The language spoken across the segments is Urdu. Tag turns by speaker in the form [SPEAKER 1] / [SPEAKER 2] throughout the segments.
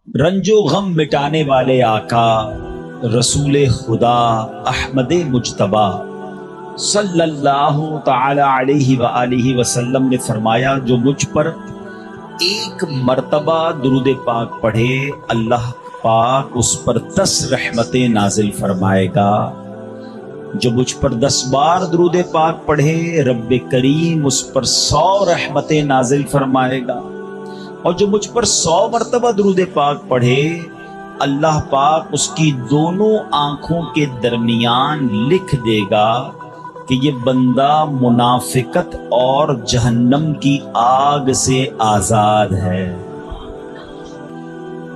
[SPEAKER 1] رنجو غم مٹانے والے آقا رسول خدا احمد مجتبی صلی اللہ تعالی علیہ وآلہ وسلم نے فرمایا، جو مجھ پر ایک مرتبہ درود پاک پڑھے اللہ پاک اس پر 10 رحمتیں نازل فرمائے گا۔ جو مجھ پر 10 بار درود پاک پڑھے رب کریم اس پر 100 رحمتیں نازل فرمائے گا، اور جو مجھ پر 100 مرتبہ درود پاک پڑھے اللہ پاک اس کی دونوں آنکھوں کے درمیان لکھ دے گا کہ یہ بندہ منافقت اور جہنم کی آگ سے آزاد ہے۔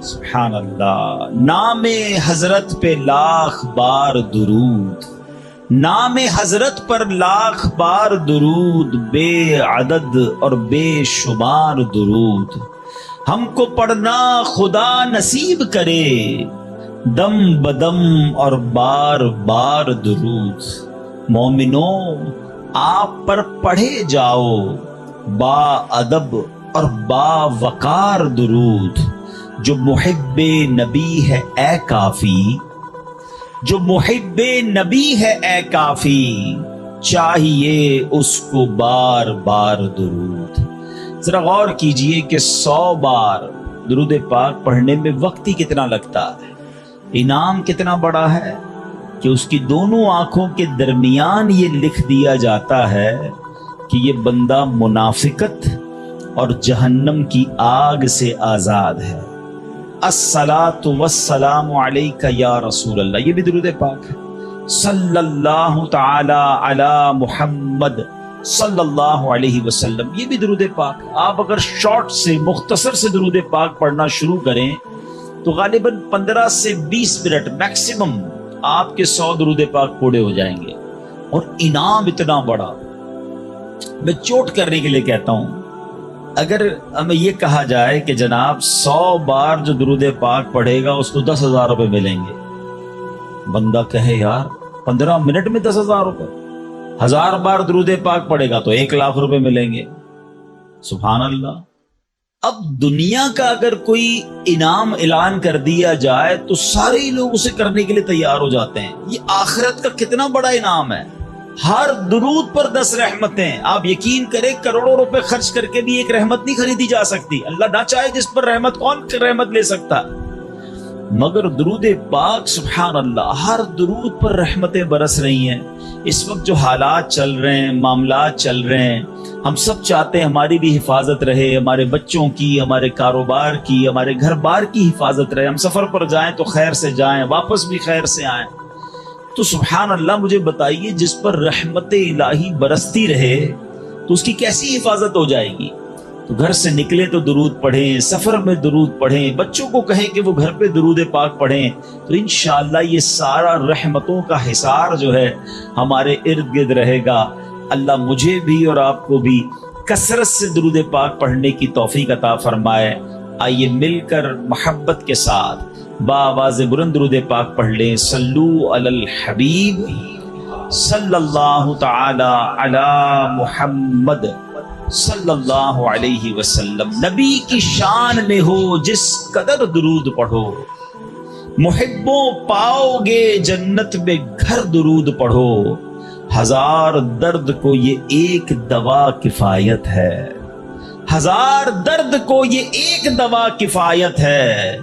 [SPEAKER 1] سبحان اللہ۔ نام حضرت پہ لاکھ بار درود، نام حضرت پر لاکھ بار درود، بے عدد اور بے شمار درود ہم کو پڑھنا خدا نصیب کرے، دم بدم اور بار بار درود۔ مومنوں آپ پر پڑھے جاؤ با ادب اور با وقار درود۔ جو محب نبی ہے اے کافی، جو محب نبی ہے اے کافی، چاہیے اس کو بار بار درود۔ ذرا غور کیجئے کہ 100 بار درود پاک پڑھنے میں وقت ہی کتنا لگتا ہے، انعام کتنا بڑا ہے کہ اس کی دونوں آنکھوں کے درمیان یہ لکھ دیا جاتا ہے کہ یہ بندہ منافقت اور جہنم کی آگ سے آزاد ہے۔ الصلاۃ والسلام علیک یا رسول اللہ، یہ بھی درود پاک ہے۔ صلی اللہ تعالی علی محمد صلی اللہ علیہ وسلم، یہ بھی درود پاک۔ آپ اگر شارٹ سے مختصر سے درود پاک پڑھنا شروع کریں تو غالباً 15 سے 20 منٹ میکسیمم آپ کے 100 درود پاک پورے ہو جائیں گے، اور انعام اتنا بڑا۔ میں چوٹ کرنے کے لیے کہتا ہوں، اگر ہمیں یہ کہا جائے کہ جناب 100 بار جو درود پاک پڑھے گا اس کو 10,000 روپے ملیں گے، بندہ کہے یار 15 منٹ میں 10,000 روپے، 1000 بار درود پاک پڑھے گا تو 1,00,000 روپے ملیں گے۔ سبحان اللہ۔ اب دنیا کا اگر کوئی انعام اعلان کر دیا جائے تو سارے ہی لوگ اسے کرنے کے لیے تیار ہو جاتے ہیں۔ یہ آخرت کا کتنا بڑا انعام ہے، ہر درود پر 10 رحمتیں۔ آپ یقین کریں کروڑوں روپے خرچ کر کے بھی ایک رحمت نہیں خریدی جا سکتی، اللہ نہ چاہے جس پر رحمت، کون رحمت لے سکتا، مگر درود پاک سبحان اللہ ہر درود پر رحمتیں برس رہی ہیں۔ اس وقت جو حالات چل رہے ہیں، معاملات چل رہے ہیں، ہم سب چاہتے ہیں ہماری بھی حفاظت رہے، ہمارے بچوں کی، ہمارے کاروبار کی، ہمارے گھر بار کی حفاظت رہے، ہم سفر پر جائیں تو خیر سے جائیں، واپس بھی خیر سے آئیں۔ تو سبحان اللہ مجھے بتائیے جس پر رحمت الہی برستی رہے تو اس کی کیسی حفاظت ہو جائے گی؟ تو گھر سے نکلے تو درود پڑھیں، سفر میں درود پڑھیں، بچوں کو کہیں کہ وہ گھر پہ درود پاک پڑھیں، تو انشاءاللہ یہ سارا رحمتوں کا حصار جو ہے ہمارے ارد گرد رہے گا۔ اللہ مجھے بھی اور آپ کو بھی کثرت سے درود پاک پڑھنے کی توفیق عطا فرمائے۔ آئیے مل کر محبت کے ساتھ بآواز بلند درود پاک پڑھ لیں۔ صلو علی الحبیب صلی اللہ تعالی علی محمد صلی اللہ علیہ وسلم۔ نبی کی شان میں ہو جس قدر درود پڑھو، محبوں پاؤ گے جنت میں گھر درود پڑھو، 1000 درد کو یہ ایک دوا کفایت ہے، 1000 درد کو یہ ایک دوا کفایت ہے،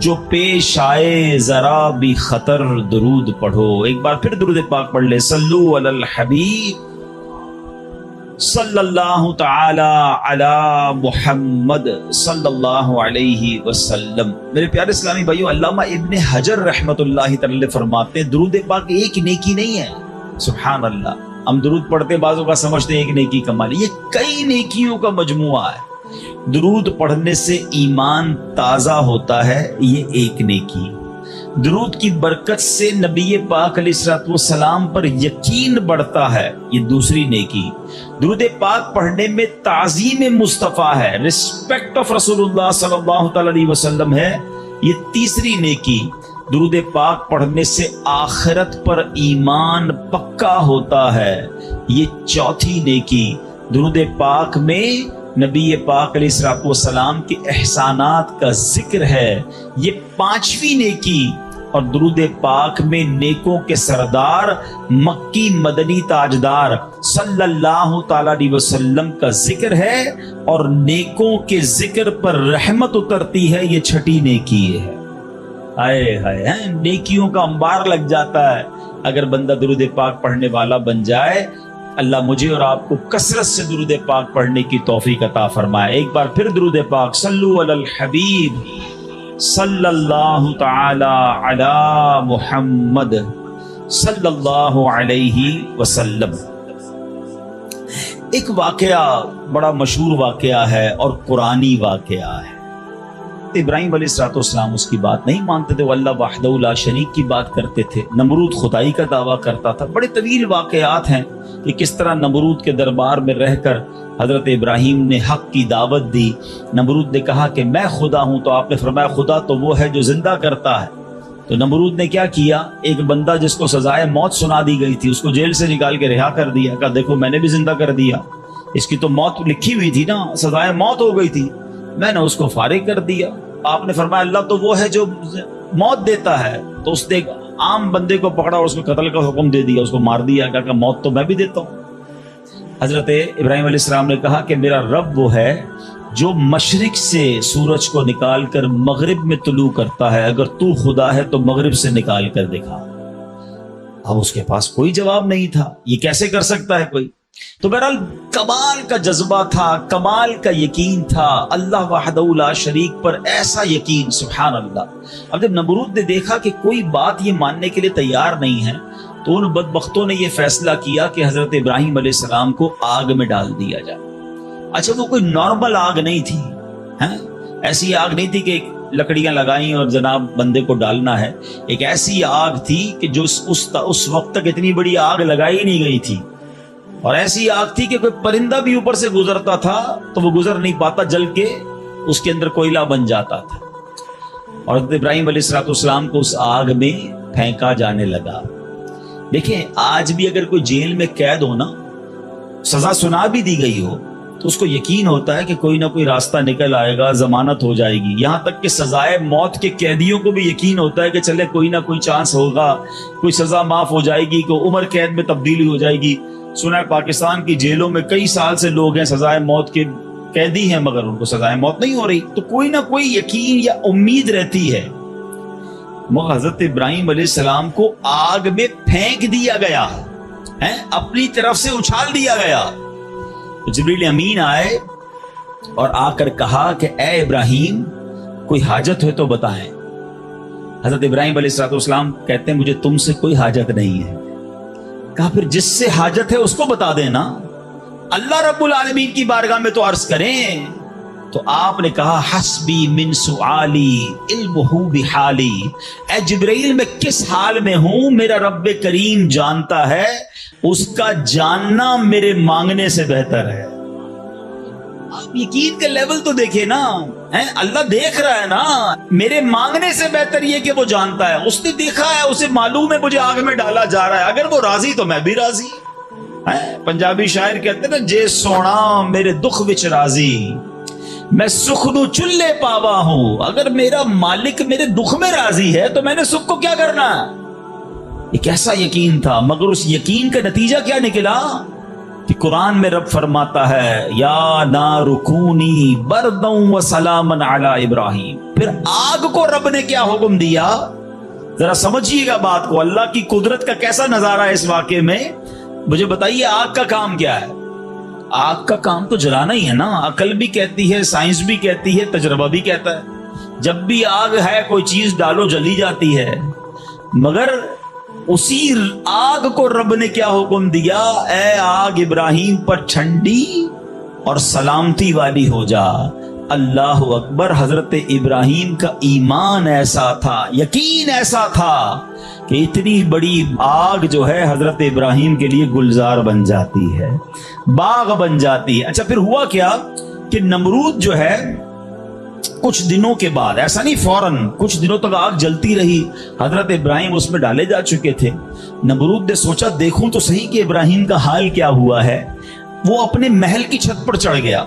[SPEAKER 1] جو پیش آئے ذرا بھی خطر درود پڑھو۔ ایک بار پھر درود پاک پڑھ لے۔ صلو علی الحبیب صلی اللہ تعالی علی محمد صلی اللہ علیہ وسلم۔ میرے پیارے اسلامی بھائیو، علامہ ابن حجر رحمت اللہ تعالی فرماتے ہیں درود پاک ایک نیکی نہیں ہے۔ سبحان اللہ، ہم درود پڑھتے بعضوں کا سمجھتے ہیں ایک نیکی کمال، یہ کئی نیکیوں کا مجموعہ ہے۔ درود پڑھنے سے ایمان تازہ ہوتا ہے، یہ ایک نیکی۔ درود کی برکت سے نبی پاک علیہ الصلوۃ والسلام پر یقین بڑھتا ہے، یہ دوسری نیکی۔ درود پاک پڑھنے میں تعظیم مصطفیٰ ہے، رسپیکٹ آف رسول اللہ صلی اللہ تعالی علیہ وسلم ہے، یہ تیسری نیکی۔ درود پاک پڑھنے سے آخرت پر ایمان پکا ہوتا ہے، یہ چوتھی نیکی۔ درود پاک میں نبی پاک علیہ الصلوۃ والسلام کے احسانات کا ذکر ہے، یہ پانچویں نیکی، اور درود پاک میں نیکوں کے سردار مکی مدنی تاجدار صلی اللہ تعالی علیہ وسلم کا ذکر ہے، اور نیکوں کے ذکر پر رحمت اترتی ہے، یہ چھٹی نیکی ہے۔ ہائے ہائے، نیکیوں کا انبار لگ جاتا ہے اگر بندہ درود پاک پڑھنے والا بن جائے۔ اللہ مجھے اور آپ کو کثرت سے درود پاک پڑھنے کی توفیق عطا فرمائے۔ ایک بار پھر درود پاک، صلو علی الحبیب صلی اللہ تعالی علی محمد صلی اللہ علیہ وسلم۔ ایک واقعہ بڑا مشہور واقعہ ہے اور قرآنی واقعہ ہے۔ ابراہیم علیہ الصلوۃ والسلام اس کی بات نہیں مانتے تھے، وہ اللہ وحدہ لا شریک کی بات کرتے تھے۔ نمرود خدائی کا دعویٰ کرتا تھا۔ بڑے طویل واقعات ہیں کہ کس طرح نمرود کے دربار میں رہ کر حضرت ابراہیم نے حق کی دعوت دی۔ نمرود نے کہا کہ میں خدا ہوں، تو آپ نے فرمایا خدا تو وہ ہے جو زندہ کرتا ہے۔ تو نمرود نے کیا کیا، ایک بندہ جس کو سزائے موت سنا دی گئی تھی اس کو جیل سے نکال کے رہا کر دیا، کہا دیکھو میں نے بھی زندہ کر دیا، اس کی تو موت لکھی ہوئی تھی نا، سزائے موت ہو گئی تھی، میں نے اس کو فارغ کر دیا۔ آپ نے فرمایا اللہ تو وہ ہے جو موت دیتا ہے، تو اس نے ایک عام بندے کو پکڑا اور اس کو قتل کا حکم دے دیا، اس کو مار دیا، کہا کہ موت تو میں بھی دیتا ہوں۔ حضرت ابراہیم علیہ السلام نے کہا کہ میرا رب وہ ہے جو مشرق سے سورج کو نکال کر مغرب میں طلوع کرتا ہے، اگر تو خدا ہے تو مغرب سے نکال کر دکھا۔ اب اس کے پاس کوئی جواب نہیں تھا، یہ کیسے کر سکتا ہے کوئی؟ تو بہرحال کمال کا جذبہ تھا، کمال کا یقین تھا اللہ وحدہ لا شریک پر، ایسا یقین، سبحان اللہ۔ اب جب نمرود نے دیکھا کہ کوئی بات یہ ماننے کے لیے تیار نہیں ہے، تو ان بدبختوں نے یہ فیصلہ کیا کہ حضرت ابراہیم علیہ السلام کو آگ میں ڈال دیا جائے۔ اچھا وہ کوئی نارمل آگ نہیں تھی، ایسی آگ نہیں تھی کہ لکڑیاں لگائیں اور جناب بندے کو ڈالنا ہے، ایک ایسی آگ تھی کہ جو اس وقت تک اتنی بڑی آگ لگائی نہیں گئی تھی، اور ایسی آگ تھی کہ کوئی پرندہ بھی اوپر سے گزرتا تھا تو وہ گزر نہیں پاتا، جل کے اس کے اندر کوئلہ بن جاتا تھا، اور حضرت ابراہیم علیہ السلام کو اس آگ میں پھینکا جانے لگا۔ دیکھیں آج بھی اگر کوئی جیل میں قید ہو نا، سزا سنا بھی دی گئی ہو، تو اس کو یقین ہوتا ہے کہ کوئی نہ کوئی راستہ نکل آئے گا، ضمانت ہو جائے گی۔ یہاں تک کہ سزائے موت کے قیدیوں کو بھی یقین ہوتا ہے کہ چلے کوئی نہ کوئی چانس ہوگا، کوئی سزا معاف ہو جائے گی، کوئی عمر قید میں تبدیلی ہو جائے گی۔ سنا ہے پاکستان کی جیلوں میں کئی سال سے لوگ ہیں سزائے موت کے قیدی ہیں، مگر ان کو سزائے موت نہیں ہو رہی، تو کوئی نہ کوئی یقین یا امید رہتی ہے۔ حضرت ابراہیم علیہ السلام کو آگ میں پھینک دیا گیا، اپنی طرف سے اچھال دیا گیا۔ جبریل امین آئے اور آ کر کہا کہ اے ابراہیم کوئی حاجت ہے تو بتائیں۔ حضرت ابراہیم علیہ السلام کہتے ہیں مجھے تم سے کوئی حاجت نہیں ہے۔ کہا پھر جس سے حاجت ہے اس کو بتا دینا، اللہ رب العالمین کی بارگاہ میں تو عرض کریں۔ تو آپ نے کہا حسبی من سؤالی علمہ بحالی، اے جبرائیل میں کس حال میں ہوں میرا رب کریم جانتا ہے، اس کا جاننا میرے مانگنے سے بہتر ہے۔ آپ یقین کا لیول تو دیکھیں نا، اللہ دیکھ رہا ہے نا، میرے مانگنے سے بہتر یہ کہ وہ جانتا ہے، اس نے دیکھا ہے، اسے معلوم ہے مجھے آگ میں ڈالا جا رہا ہے، اگر وہ راضی تو میں بھی راضی۔ پنجابی شاعر کہتے ہیں نا، جے سونا میرے دکھ وچ راضی میں سکھ نو چلے پاوا ہوں، اگر میرا مالک میرے دکھ میں راضی ہے تو میں نے سکھ کو کیا کرنا ہے۔ ایک ایسا یقین تھا، مگر اس یقین کا نتیجہ کیا نکلا کہ قرآن میں رب فرماتا ہے یا نار کونی بردا و سلاما علی ابراہیم۔ پھر آگ کو رب نے کیا حکم دیا، ذرا سمجھیے گا بات کو، اللہ کی قدرت کا کیسا نظارہ ہے اس واقعے میں۔ مجھے بتائیے آگ کا کام کیا ہے؟ آگ کا کام تو جلانا ہی ہے نا، عقل بھی کہتی ہے، سائنس بھی کہتی ہے، تجربہ بھی کہتا ہے، جب بھی آگ ہے کوئی چیز ڈالو جلی جاتی ہے، مگر اسی آگ کو رب نے کیا حکم دیا، اے آگ ابراہیم پر ٹھنڈی اور سلامتی والی ہو جا۔ اللہ اکبر۔ حضرت ابراہیم کا ایمان ایسا تھا، یقین ایسا تھا کہ اتنی بڑی آگ جو ہے حضرت ابراہیم کے لیے گلزار بن جاتی ہے، باغ بن جاتی ہے۔ اچھا پھر ہوا کیا کہ نمرود جو ہے کچھ دنوں کے بعد، ایسا نہیں فوراً، کچھ دنوں تک آگ جلتی رہی، حضرت ابراہیم اس میں ڈالے جا چکے تھے۔ نمرود نے سوچا دیکھوں تو صحیح کہ ابراہیم کا حال کیا ہوا ہے۔ وہ اپنے محل کی چھت پر چڑھ گیا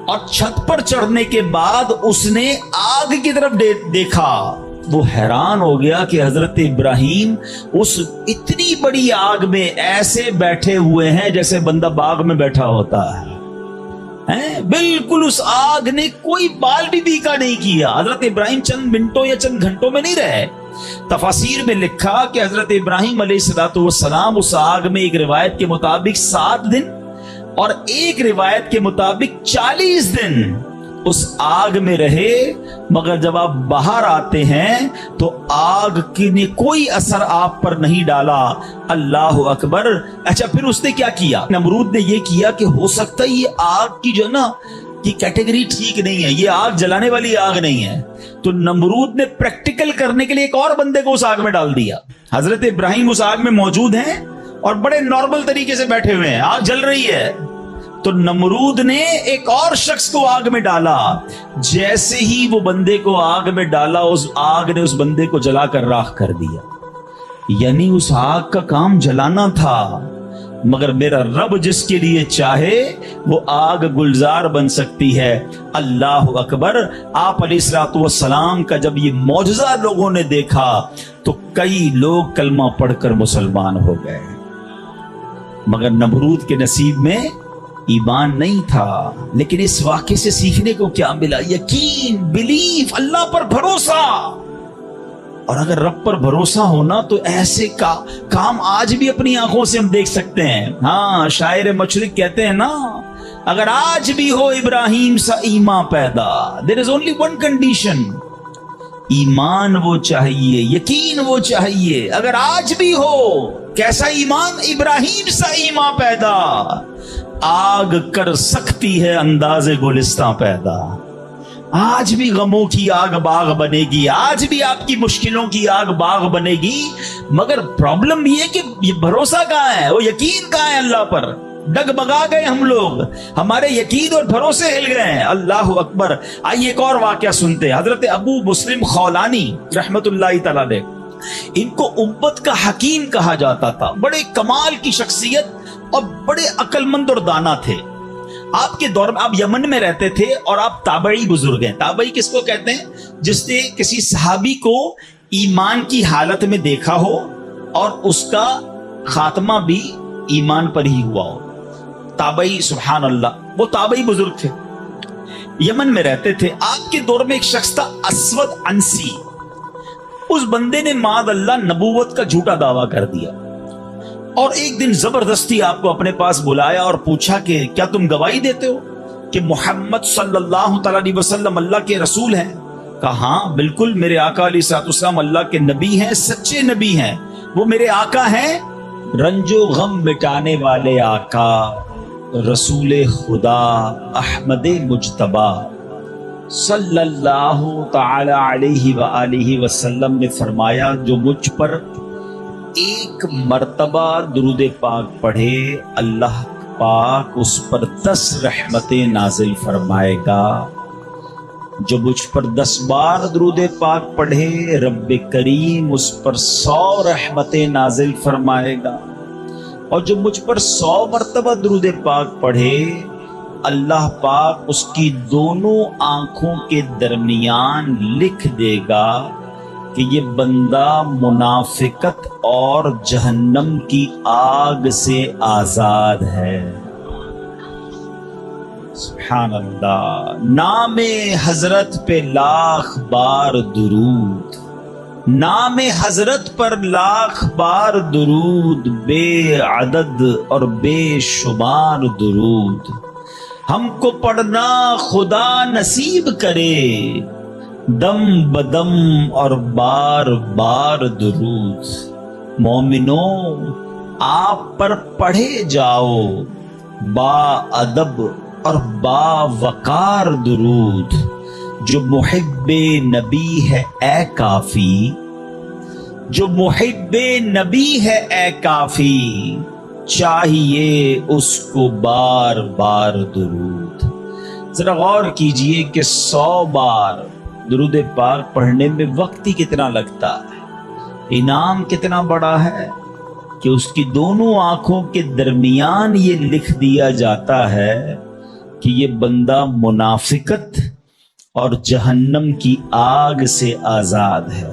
[SPEAKER 1] اور چھت پر چڑھنے کے بعد اس نے آگ کی طرف دیکھا. وہ حیران ہو گیا کہ حضرت ابراہیم اس اتنی بڑی آگ میں ایسے بیٹھے ہوئے ہیں جیسے بندہ باغ میں بیٹھا ہوتا ہے. بالکل اس آگ نے کوئی بال بھی بیکا نہیں کیا. حضرت ابراہیم چند منٹوں یا چند گھنٹوں میں نہیں رہے. تفاسیر میں لکھا کہ حضرت ابراہیم علیہ السلام اس آگ میں ایک روایت کے مطابق 7 دن اور ایک روایت کے مطابق 40 دن اس آگ میں رہے. مگر جب آپ باہر آتے ہیں تو آگ کی نے کوئی اثر آپ پر نہیں ڈالا. اللہ اکبر. اچھا پھر اس نے کیا کیا؟ نمرود نے یہ کیا کہ ہو سکتا ہے یہ آگ کی جو نا یہ کیٹیگری ٹھیک نہیں ہے, یہ آگ جلانے والی آگ نہیں ہے. تو نمرود نے پریکٹیکل کرنے کے لیے ایک اور بندے کو اس آگ میں ڈال دیا. حضرت ابراہیم اس آگ میں موجود ہیں اور بڑے نارمل طریقے سے بیٹھے ہوئے ہیں, آگ جل رہی ہے. تو نمرود نے ایک اور شخص کو آگ میں ڈالا. جیسے ہی وہ بندے کو آگ میں ڈالا, اس آگ نے اس بندے کو جلا کر راکھ کر دیا. یعنی اس آگ کا کام جلانا تھا, مگر میرا رب جس کے لیے چاہے وہ آگ گلزار بن سکتی ہے. اللہ اکبر. آپ علیہ الصلوۃ والسلام کا جب یہ معجزہ لوگوں نے دیکھا تو کئی لوگ کلمہ پڑھ کر مسلمان ہو گئے. مگر نمرود کے نصیب میں ایمان نہیں تھا. لیکن اس واقعے سے سیکھنے کو کیا ملا؟ یقین, بلیف, اللہ پر بھروسہ. اور اگر رب پر بھروسہ ہونا تو ایسے کام آج بھی اپنی آنکھوں سے ہم دیکھ سکتے ہیں. ہاں, شاعر مشرق کہتے ہیں نا, اگر آج بھی ہو ابراہیم سا ایمان پیدا, there is only one condition, ایمان وہ چاہیے, یقین وہ چاہیے. اگر آج بھی ہو کیسا ایمان؟ ابراہیم سا ایمان پیدا. آگ کر سکتی ہے انداز گلستان پیدا. آج بھی غموں کی آگ باغ بنے گی, آج بھی آپ کی مشکلوں کی آگ باغ بنے گی. مگر پرابلم یہ کہ یہ بھروسہ کہاں ہے, وہ یقین کہاں ہے اللہ پر؟ ڈگمگا گئے ہم لوگ, ہمارے یقین اور بھروسے ہل گئے ہیں. اللہ اکبر. آئیے ایک اور واقعہ سنتے ہیں. حضرت ابو مسلم خولانی رحمت اللہ تعالی علیہ, ان کو امت کا حکیم کہا جاتا تھا. بڑے کمال کی شخصیت اور بڑے عقل مند اور دانا تھے. آپ کے دور میں, آپ یمن میں رہتے تھے اور آپ تابعی بزرگ ہیں. تابعی کس کو کہتے ہیں؟ جس نے کسی صحابی کو ایمان کی حالت میں دیکھا ہو اور اس کا خاتمہ بھی ایمان پر ہی ہوا ہو. تابعی, سبحان اللہ, وہ تابعی بزرگ تھے, یمن میں رہتے تھے. آپ کے دور میں ایک شخص تھا اسود انسی. اس بندے نے معاذ اللہ نبوت کا جھوٹا دعویٰ کر دیا اور ایک دن زبردستی آپ کو اپنے پاس بلایا اور پوچھا کہ کیا تم گواہی دیتے ہو کہ محمد صلی اللہ تعالی علیہ وسلم اللہ کے رسول ہیں؟ کہا ہاں بالکل, میرے آقا علیہ السلام اللہ کے نبی ہیں, سچے نبی ہیں, وہ میرے آقا ہیں, رنج و غم مٹانے والے آقا رسول خدا احمد مجتبی صلی اللہ تعالی علیہ وآلہ وسلم نے فرمایا جو مجھ پر ایک مرتبہ درود پاک پڑھے اللہ پاک اس پر 10 رحمتیں نازل فرمائے گا. جو مجھ پر 10 بار درود پاک پڑھے رب کریم اس پر 100 رحمتیں نازل فرمائے گا. اور جو مجھ پر 100 مرتبہ درود پاک پڑھے اللہ پاک اس کی دونوں آنکھوں کے درمیان لکھ دے گا کہ یہ بندہ منافقت اور جہنم کی آگ سے آزاد ہے. سبحان اللہ. نام حضرت پہ لاکھ بار درود, نام حضرت پر لاکھ بار درود, بے عدد اور بے شمار درود. ہم کو پڑھنا خدا نصیب کرے دم بدم اور بار بار درود. مومنوں آپ پر پڑھے جاؤ با ادب اور با وقار درود. جو محب نبی ہے اے کافی, جو محب نبی ہے اے کافی, چاہیے اس کو بار بار درود. ذرا غور کیجئے کہ 100 بار درود پاک پڑھنے میں وقت ہی کتنا لگتا ہے, انعام کتنا بڑا ہے کہ اس کی دونوں آنکھوں کے درمیان یہ لکھ دیا جاتا ہے کہ یہ بندہ منافقت اور جہنم کی آگ سے آزاد ہے۔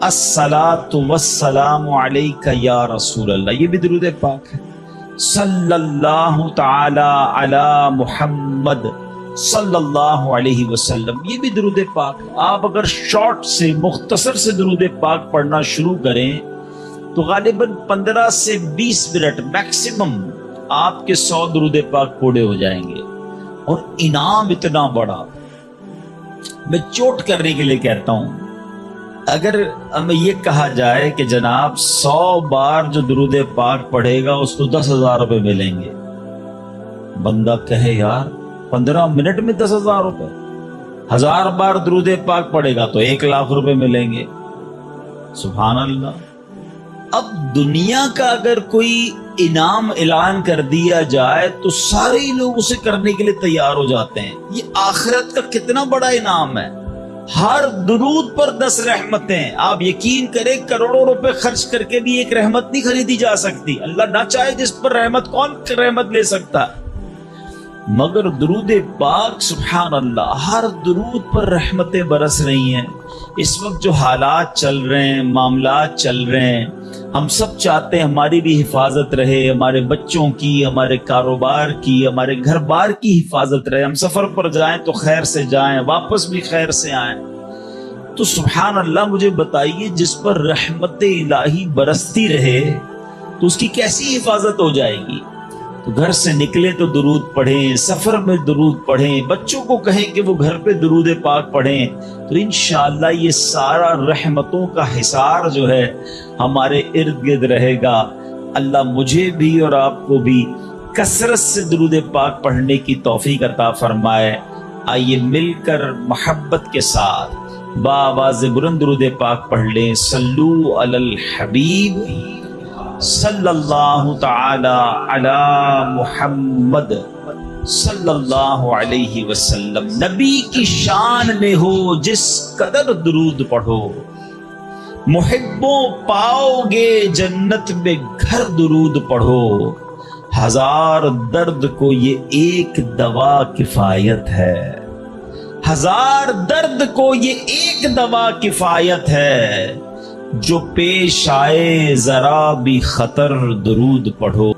[SPEAKER 1] الصلاۃ والسلام علیک یا رسول اللہ، یہ بھی درود پاک ہے۔ صلی اللہ تعالی علی محمد صلی اللہ علیہ وسلم، یہ بھی درود پاک۔ آپ اگر شارٹ سے مختصر سے درود پاک پڑھنا شروع کریں تو غالباً 15 سے 20 منٹ میکسیمم آپ کے 100 درود پاک پورے ہو جائیں گے، اور انعام اتنا بڑا۔ میں چوٹ کرنے کے لیے کہتا ہوں، اگر ہمیں یہ کہا جائے کہ جناب 100 بار جو درود پاک پڑھے گا اس کو 10,000 روپے ملیں گے، بندہ کہے یار 15 منٹ میں 10,000 روپے، 1000 بار درود پاک پڑھے گا تو 1,00,000 روپے ملیں گے۔ سبحان اللہ۔ اب دنیا کا اگر کوئی انعام اعلان کر دیا جائے تو سارے لوگ اسے کرنے کے لیے تیار ہو جاتے ہیں۔ یہ آخرت کا کتنا بڑا انعام ہے، ہر درود پر 10 رحمتیں۔ آپ یقین کریں کروڑوں روپے خرچ کر کے بھی ایک رحمت نہیں خریدی جا سکتی، اللہ نہ چاہے جس پر رحمت، کون رحمت لے سکتا، مگر درود پاک سبحان اللہ ہر درود پر رحمتیں برس رہی ہیں۔ اس وقت جو حالات چل رہے ہیں، معاملات چل رہے ہیں، ہم سب چاہتے ہیں ہماری بھی حفاظت رہے، ہمارے بچوں کی، ہمارے کاروبار کی، ہمارے گھر بار کی حفاظت رہے، ہم سفر پر جائیں تو خیر سے جائیں، واپس بھی خیر سے آئیں۔ تو سبحان اللہ مجھے بتائیے جس پر رحمت الہی برستی رہے تو اس کی کیسی حفاظت ہو جائے گی؟ تو گھر سے نکلے تو درود پڑھیں، سفر میں درود پڑھیں، بچوں کو کہیں کہ وہ گھر پہ درود پاک پڑھیں، تو انشاءاللہ یہ سارا رحمتوں کا حصار جو ہے ہمارے ارد گرد رہے گا۔ اللہ مجھے بھی اور آپ کو بھی کثرت سے درود پاک پڑھنے کی توفیق عطا فرمائے۔ آئیے مل کر محبت کے ساتھ بآواز بلند درود پاک پڑھ لیں۔ صلو علی الحبیب صلی اللہ تعالی علی محمد صلی اللہ علیہ وسلم۔ نبی کی شان میں ہو جس قدر درود پڑھو، محبوں پاؤ گے جنت میں گھر درود پڑھو، 1000 درد کو یہ ایک دوا کفایت ہے، 1000 درد کو یہ ایک دوا کفایت ہے، جو پیش آئے ذرا بھی خطر درود پڑھو،